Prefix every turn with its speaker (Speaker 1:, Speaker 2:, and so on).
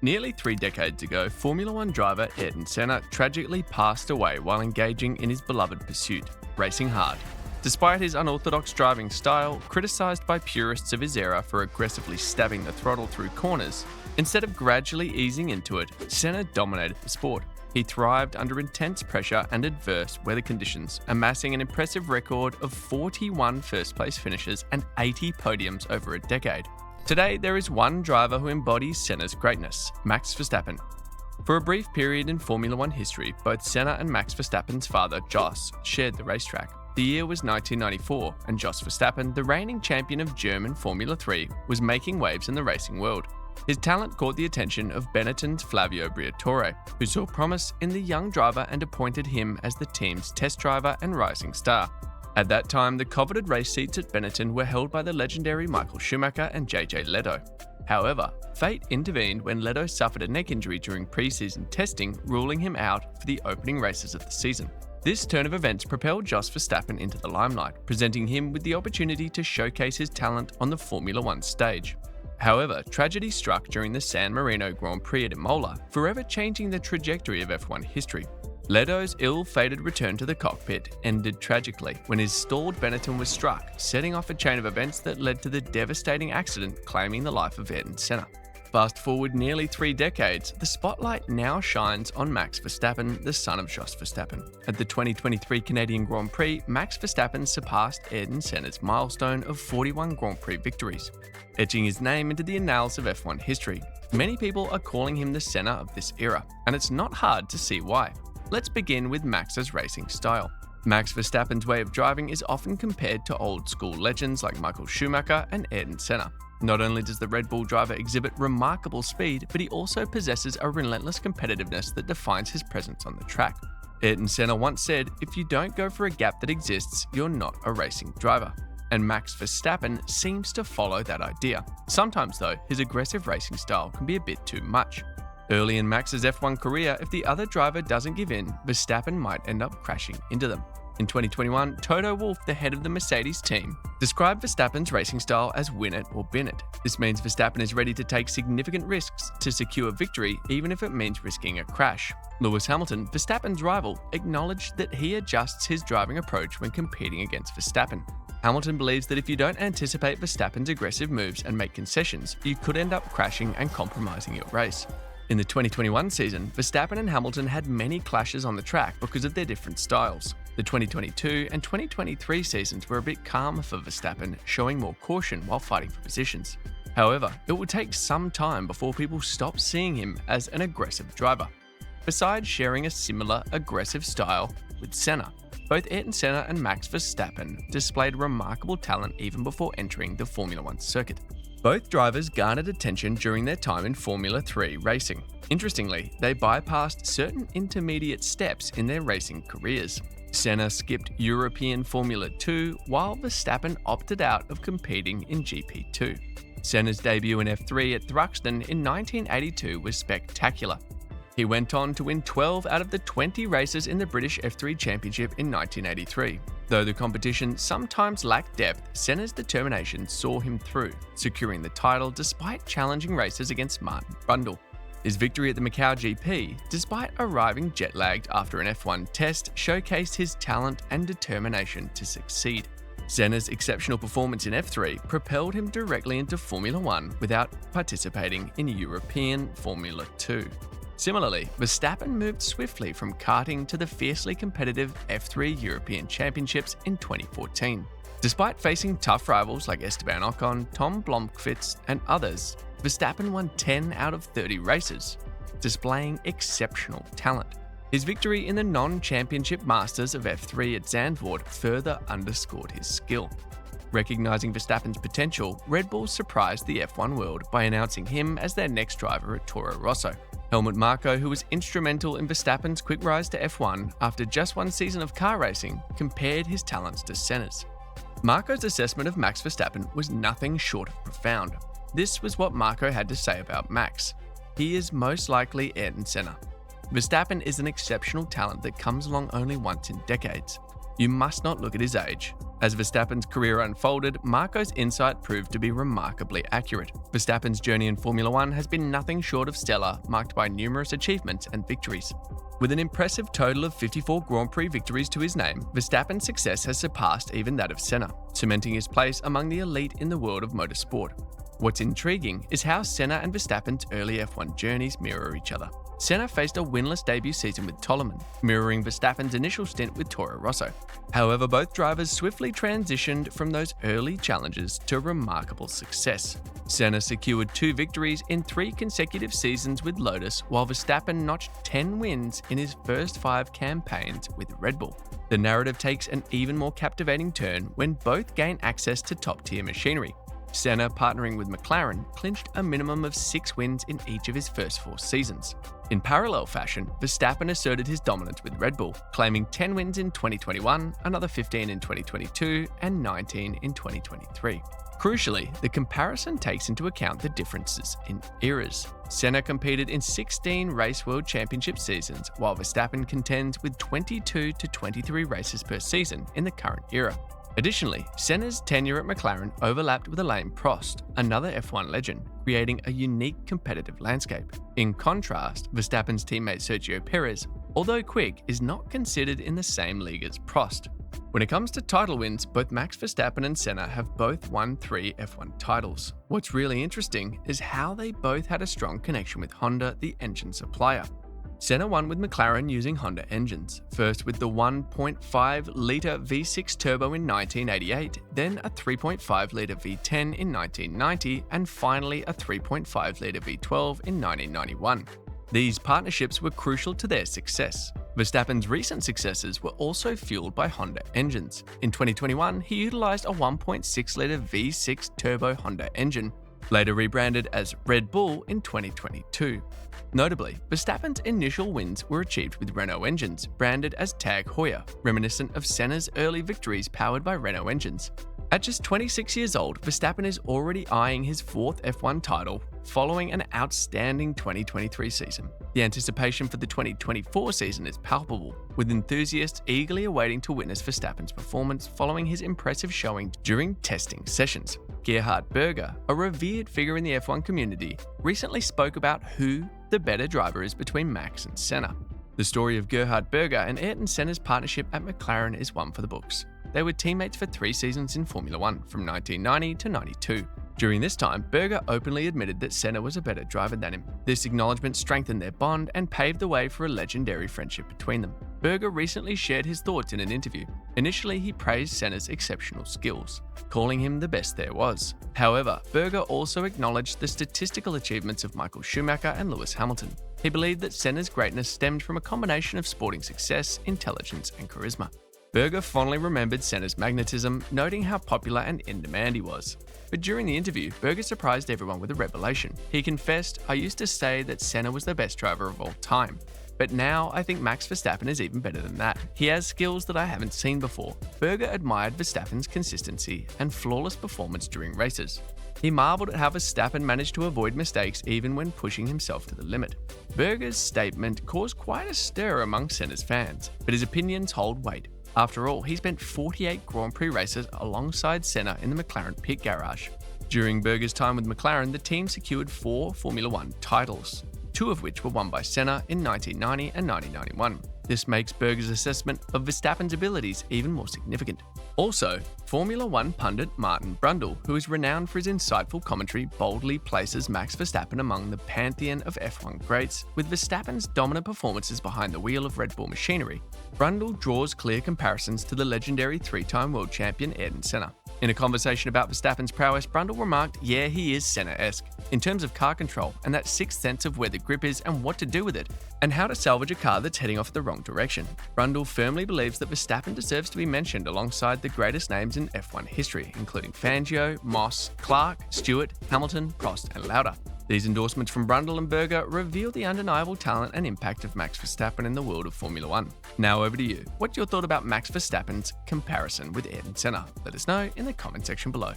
Speaker 1: Nearly 3 decades ago, Formula One driver Ayrton Senna tragically passed away while engaging in his beloved pursuit, racing hard. Despite his unorthodox driving style, criticised by purists of his era for aggressively stabbing the throttle through corners, instead of gradually easing into it, Senna dominated the sport. He thrived under intense pressure and adverse weather conditions, amassing an impressive record of 41 first-place finishes and 80 podiums over a decade. Today, there is one driver who embodies Senna's greatness, Max Verstappen. For a brief period in Formula One history, both Senna and Max Verstappen's father, Jos, shared the racetrack. The year was 1994, and Jos Verstappen, the reigning champion of German Formula 3, was making waves in the racing world. His talent caught the attention of Benetton's Flavio Briatore, who saw promise in the young driver and appointed him as the team's test driver and rising star. At that time, the coveted race seats at Benetton were held by the legendary Michael Schumacher and JJ Lehto. However, fate intervened when Lehto suffered a neck injury during pre-season testing, ruling him out for the opening races of the season. This turn of events propelled Jos Verstappen into the limelight, presenting him with the opportunity to showcase his talent on the Formula One stage. However, tragedy struck during the San Marino Grand Prix at Imola, forever changing the trajectory of F1 history. Lehto's ill-fated return to the cockpit ended tragically when his stalled Benetton was struck, setting off a chain of events that led to the devastating accident claiming the life of Ayrton Senna. Fast forward nearly 3 decades, the spotlight now shines on Max Verstappen, the son of Jos Verstappen. At the 2023 Canadian Grand Prix, Max Verstappen surpassed Ayrton Senna's milestone of 41 Grand Prix victories, etching his name into the annals of F1 history. Many people are calling him the Senna of this era, and it's not hard to see why. Let's begin with Max's racing style. Max Verstappen's way of driving is often compared to old-school legends like Michael Schumacher and Ayrton Senna. Not only does the Red Bull driver exhibit remarkable speed, but he also possesses a relentless competitiveness that defines his presence on the track. Ayrton Senna once said, "If you don't go for a gap that exists, you're not a racing driver." And Max Verstappen seems to follow that idea. Sometimes, though, his aggressive racing style can be a bit too much. Early in Max's F1 career, if the other driver doesn't give in, Verstappen might end up crashing into them. In 2021, Toto Wolff, the head of the Mercedes team, described Verstappen's racing style as win it or bin it. This means Verstappen is ready to take significant risks to secure victory, even if it means risking a crash. Lewis Hamilton, Verstappen's rival, acknowledged that he adjusts his driving approach when competing against Verstappen. Hamilton believes that if you don't anticipate Verstappen's aggressive moves and make concessions, you could end up crashing and compromising your race. In the 2021 season, Verstappen and Hamilton had many clashes on the track because of their different styles. The 2022 and 2023 seasons were a bit calmer for Verstappen, showing more caution while fighting for positions. However, it would take some time before people stop seeing him as an aggressive driver. Besides sharing a similar aggressive style with Senna, both Ayrton Senna and Max Verstappen displayed remarkable talent even before entering the Formula One circuit. Both drivers garnered attention during their time in Formula 3 racing. Interestingly, they bypassed certain intermediate steps in their racing careers. Senna skipped European Formula 2, while Verstappen opted out of competing in GP2. Senna's debut in F3 at Thruxton in 1982 was spectacular. He went on to win 12 out of the 20 races in the British F3 Championship in 1983. Though the competition sometimes lacked depth, Senna's determination saw him through, securing the title despite challenging races against Martin Brundle. His victory at the Macau GP, despite arriving jet-lagged after an F1 test, showcased his talent and determination to succeed. Senna's exceptional performance in F3 propelled him directly into Formula One without participating in European Formula 2. Similarly, Verstappen moved swiftly from karting to the fiercely competitive F3 European Championships in 2014. Despite facing tough rivals like Esteban Ocon, Tom Blomqvist, and others, Verstappen won 10 out of 30 races, displaying exceptional talent. His victory in the non-championship Masters of F3 at Zandvoort further underscored his skill. Recognizing Verstappen's potential, Red Bull surprised the F1 world by announcing him as their next driver at Toro Rosso. Helmut Marko, who was instrumental in Verstappen's quick rise to F1 after just one season of car racing, compared his talents to Senna's. Marko's assessment of Max Verstappen was nothing short of profound. This was what Marko had to say about Max. He is most likely Ayrton Senna. Verstappen is an exceptional talent that comes along only once in decades. You must not look at his age. As Verstappen's career unfolded, Marco's insight proved to be remarkably accurate. Verstappen's journey in Formula One has been nothing short of stellar, marked by numerous achievements and victories. With an impressive total of 54 Grand Prix victories to his name, Verstappen's success has surpassed even that of Senna, cementing his place among the elite in the world of motorsport. What's intriguing is how Senna and Verstappen's early F1 journeys mirror each other. Senna faced a winless debut season with Toleman, mirroring Verstappen's initial stint with Toro Rosso. However, both drivers swiftly transitioned from those early challenges to remarkable success. Senna secured 2 victories in 3 consecutive seasons with Lotus, while Verstappen notched 10 wins in his first 5 campaigns with Red Bull. The narrative takes an even more captivating turn when both gain access to top-tier machinery. Senna, partnering with McLaren, clinched a minimum of 6 wins in each of his first 4 seasons. In parallel fashion, Verstappen asserted his dominance with Red Bull, claiming 10 wins in 2021, another 15 in 2022, and 19 in 2023. Crucially, the comparison takes into account the differences in eras. Senna competed in 16 Race World Championship seasons, while Verstappen contends with 22 to 23 races per season in the current era. Additionally, Senna's tenure at McLaren overlapped with Alain Prost, another F1 legend, creating a unique competitive landscape. In contrast, Verstappen's teammate Sergio Perez, although quick, is not considered in the same league as Prost. When it comes to title wins, both Max Verstappen and Senna have both won 3 F1 titles. What's really interesting is how they both had a strong connection with Honda, the engine supplier. Senna won with McLaren using Honda engines, first with the 1.5-litre V6 turbo in 1988, then a 3.5-litre V10 in 1990, and finally a 3.5-litre V12 in 1991. These partnerships were crucial to their success. Verstappen's recent successes were also fueled by Honda engines. In 2021, he utilized a 1.6-litre V6 turbo Honda engine, later rebranded as Red Bull in 2022. Notably, Verstappen's initial wins were achieved with Renault engines, branded as Tag Heuer, reminiscent of Senna's early victories powered by Renault engines. At just 26 years old, Verstappen is already eyeing his 4th F1 title following an outstanding 2023 season. The anticipation for the 2024 season is palpable, with enthusiasts eagerly awaiting to witness Verstappen's performance following his impressive showing during testing sessions. Gerhard Berger, a revered figure in the F1 community, recently spoke about who the better driver is between Max and Senna. The story of Gerhard Berger and Ayrton Senna's partnership at McLaren is one for the books. They were teammates for 3 seasons in Formula One, from 1990 to 92. During this time, Berger openly admitted that Senna was a better driver than him. This acknowledgement strengthened their bond and paved the way for a legendary friendship between them. Berger recently shared his thoughts in an interview. Initially, he praised Senna's exceptional skills, calling him the best there was. However, Berger also acknowledged the statistical achievements of Michael Schumacher and Lewis Hamilton. He believed that Senna's greatness stemmed from a combination of sporting success, intelligence, and charisma. Berger fondly remembered Senna's magnetism, noting how popular and in-demand he was. But during the interview, Berger surprised everyone with a revelation. He confessed, "I used to say that Senna was the best driver of all time. But now I think Max Verstappen is even better than that. He has skills that I haven't seen before." Berger admired Verstappen's consistency and flawless performance during races. He marveled at how Verstappen managed to avoid mistakes even when pushing himself to the limit. Berger's statement caused quite a stir among Senna's fans, but his opinions hold weight. After all, he spent 48 Grand Prix races alongside Senna in the McLaren pit garage. During Berger's time with McLaren, the team secured 4 Formula One titles, 2 of which were won by Senna in 1990 and 1991. This makes Berger's assessment of Verstappen's abilities even more significant. Also, Formula One pundit Martin Brundle, who is renowned for his insightful commentary, boldly places Max Verstappen among the pantheon of F1 greats, with Verstappen's dominant performances behind the wheel of Red Bull machinery. Brundle draws clear comparisons to the legendary 3-time world champion Ayrton Senna. In a conversation about Verstappen's prowess, Brundle remarked, "Yeah, he is Senna-esque in terms of car control and that sixth sense of where the grip is and what to do with it, and how to salvage a car that's heading off the wrong direction." Brundle firmly believes that Verstappen deserves to be mentioned alongside the greatest names in F1 history, including Fangio, Moss, Clark, Stewart, Hamilton, Prost, and Lauda. These endorsements from Brundle and Berger reveal the undeniable talent and impact of Max Verstappen in the world of Formula One. Now over to you. What's your thought about Max Verstappen's comparison with Ayrton Senna? Let us know in the comment section below.